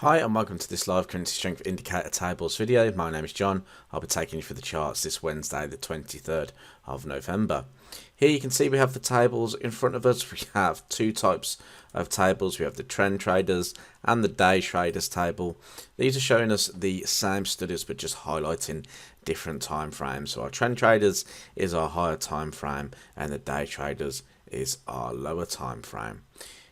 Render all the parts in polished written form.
Hi and welcome to this live currency strength indicator tables video. My name is John. I'll be taking you through the charts this Wednesday the 23rd of November. Here you can see we have the tables in front of us. We have two types of tables. We have the trend traders and the day traders table. These are showing us the same studies but just highlighting different time frames. So our trend traders is our higher time frame and the day traders is our lower time frame.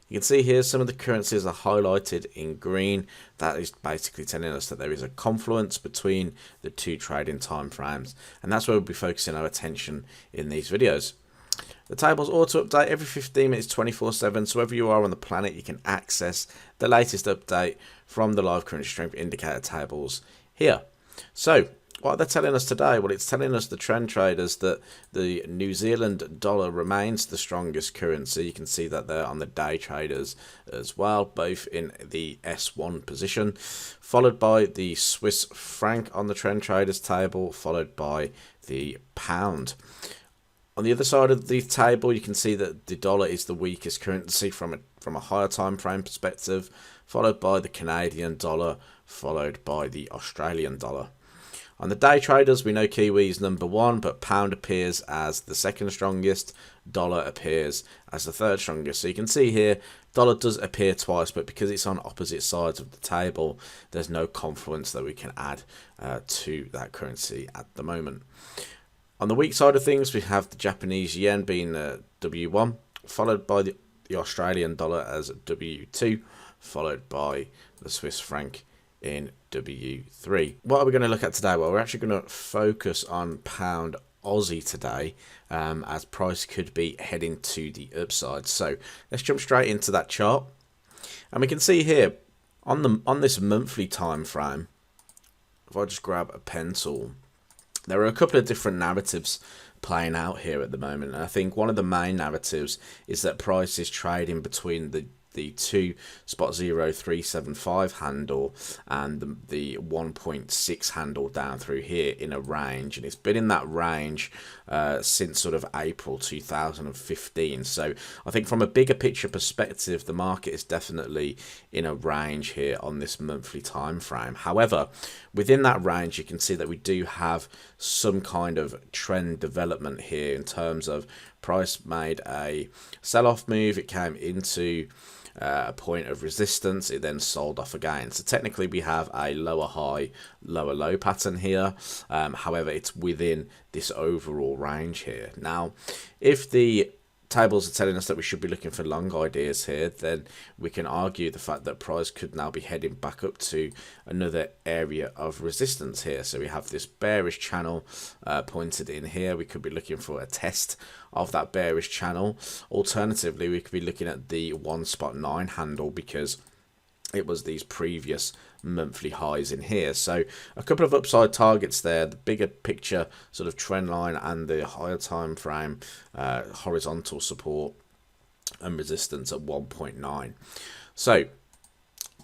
You can see here some of the currencies are highlighted in green. That is basically telling us that there is a confluence between the two trading time frames, and that's where we'll be focusing our attention in these videos. The tables auto update every 15 minutes 24/7, so wherever you are on the planet you can access the latest update from the live currency strength indicator tables here. So what are they telling us today? Well, it's telling us, the trend traders, that the New Zealand dollar remains the strongest currency. You can see that there on the day traders as well, both in the S1 position, followed by the Swiss franc on the trend traders table, followed by the pound. On the other side of the table, you can see that the dollar is the weakest currency from a higher time frame perspective, followed by the Canadian dollar, followed by the Australian dollar. On the day traders, we know Kiwi is number one, but pound appears as the second strongest, dollar appears as the third strongest. So you can see here, dollar does appear twice, but because it's on opposite sides of the table, there's no confluence that we can add to that currency at the moment. On the weak side of things, we have the Japanese yen being W1, followed by the Australian dollar as W2, followed by the Swiss franc in W3. What are we going to look at today? Well, we're actually going to focus on pound Aussie today, as price could be heading to the upside. So let's jump straight into that chart, and we can see here on this monthly time frame, if I just grab a pencil, there are a couple of different narratives playing out here at the moment. And I think one of the main narratives is that price is trading between the 2.0375 handle and the 1.6 handle down through here in a range, and it's been in that range since sort of April 2015. So I think from a bigger picture perspective, the market is definitely in a range here on this monthly time frame. However, within that range you can see that we do have some kind of trend development here in terms of price made a sell-off move. It came into a point of resistance, it then sold off again. So technically we have a lower high, lower low pattern here. However, it's within this overall range here. Now, if the tables are telling us that we should be looking for long ideas here, then we can argue the fact that price could now be heading back up to another area of resistance here. So we have this bearish channel pointed in here. We could be looking for a test of that bearish channel. Alternatively, we could be looking at the 1.9 handle, because it was these previous monthly highs in here. So a couple of upside targets there, the bigger picture sort of trend line and the higher time frame horizontal support and resistance at 1.9. So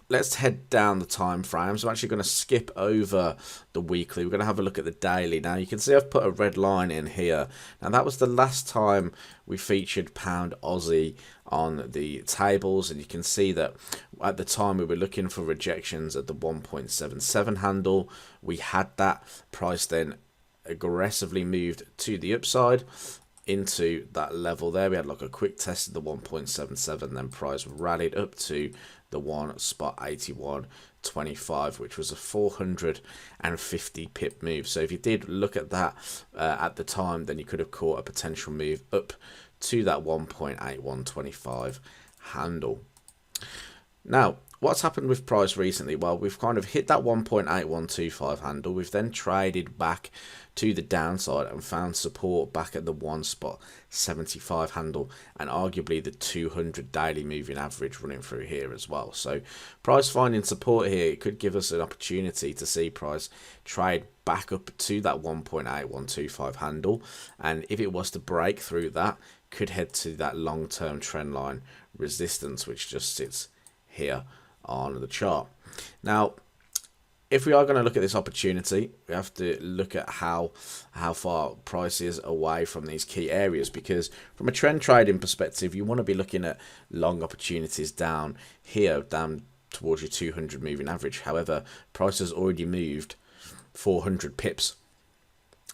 let's head down the time frames. I'm actually going to skip over the weekly. We're going to have a look at the daily. Now you can see I've put a red line in here. Now that was the last time we featured pound Aussie on the tables, and you can see that at the time we were looking for rejections at the 1.77 handle. We had that. Price then aggressively moved to the upside into that level there. We had like a quick test of the 1.77, then price rallied up to the 1.8125, which was a 450 pip move. So if you did look at that at the time, then you could have caught a potential move up to that 1.8125 handle. Now, what's happened with price recently? Well, we've kind of hit that 1.8125 handle. We've then traded back to the downside and found support back at the 1.75 handle, and arguably the 200 daily moving average running through here as well. So price finding support here, it could give us an opportunity to see price trade back up to that 1.8125 handle, and if it was to break through that, could head to that long-term trend line resistance, which just sits here on the chart. Now, if we are going to look at this opportunity, we have to look at how far price is away from these key areas, because from a trend trading perspective, you want to be looking at long opportunities down here, down towards your 200 moving average. However, price has already moved 400 pips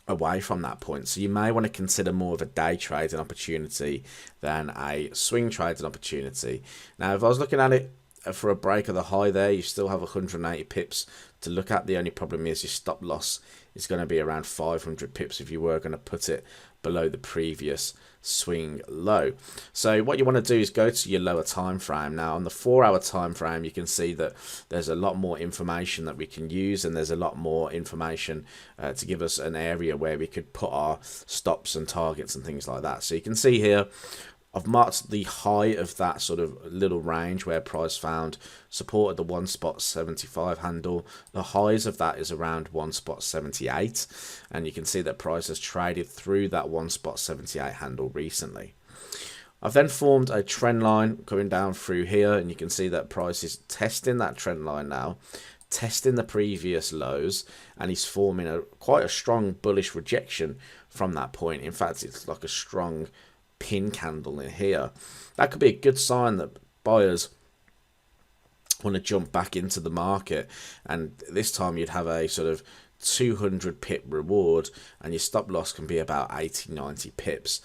away from that point, so you may want to consider more of a day trading opportunity than a swing trading opportunity. Now, if I was looking at it for a break of the high there, you still have 180 pips to look at. The only problem is your stop loss is going to be around 500 pips if you were going to put it below the previous swing low. So what you want to do is go to your lower time frame. Now on the 4-hour time frame, you can see that there's a lot more information that we can use, and there's a lot more information to give us an area where we could put our stops and targets and things like that. So you can see here I've marked the high of that sort of little range where price found support at the 1.75 handle. The highs of that is around 1.78, and you can see that price has traded through that 1.78 handle recently. I've then formed a trend line coming down through here, and you can see that price is testing that trend line now, testing the previous lows, and he's forming quite a strong bullish rejection from that point. In fact, it's like a strong pin candle in here. That could be a good sign that buyers want to jump back into the market, and this time you'd have a sort of 200 pip reward, and your stop loss can be about 80-90 pips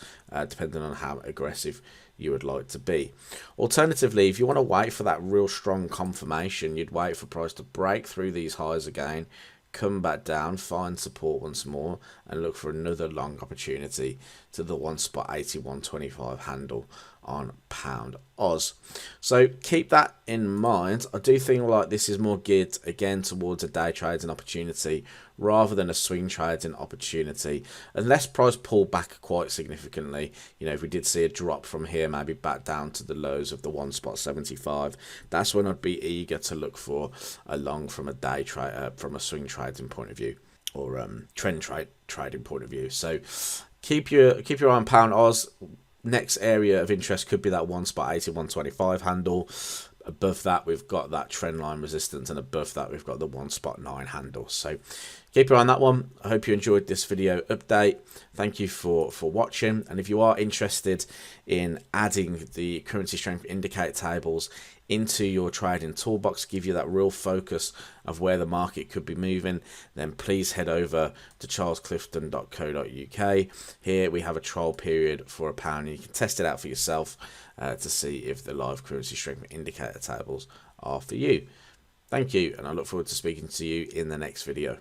depending on how aggressive you would like to be. Alternatively, if you want to wait for that real strong confirmation, you'd wait for price to break through these highs again, come back down, find support once more, and look for another long opportunity to the 1.8125 handle on pound Oz. So keep that in mind. I do think like this is more geared again towards a day trading opportunity rather than a swing trading opportunity, unless price pull back quite significantly. You know, if we did see a drop from here, maybe back down to the lows of the 1.75, that's when I'd be eager to look for a long from a day trade, from a swing trading point of view, or trend trading point of view. So keep your eye on pound Oz. Next area of interest could be that 1.80-125 handle. Above that, we've got that trend line resistance, and above that, we've got the 1.9 handle. So keep your eye on that one. I hope you enjoyed this video update. Thank you for watching. And if you are interested in adding the currency strength indicator tables into your trading toolbox, give you that real focus of where the market could be moving, then please head over to charlesclifton.co.uk. Here we have a trial period for £1, and you can test it out for yourself to see if the live currency strength indicator tables are for you. Thank you, and I look forward to speaking to you in the next video.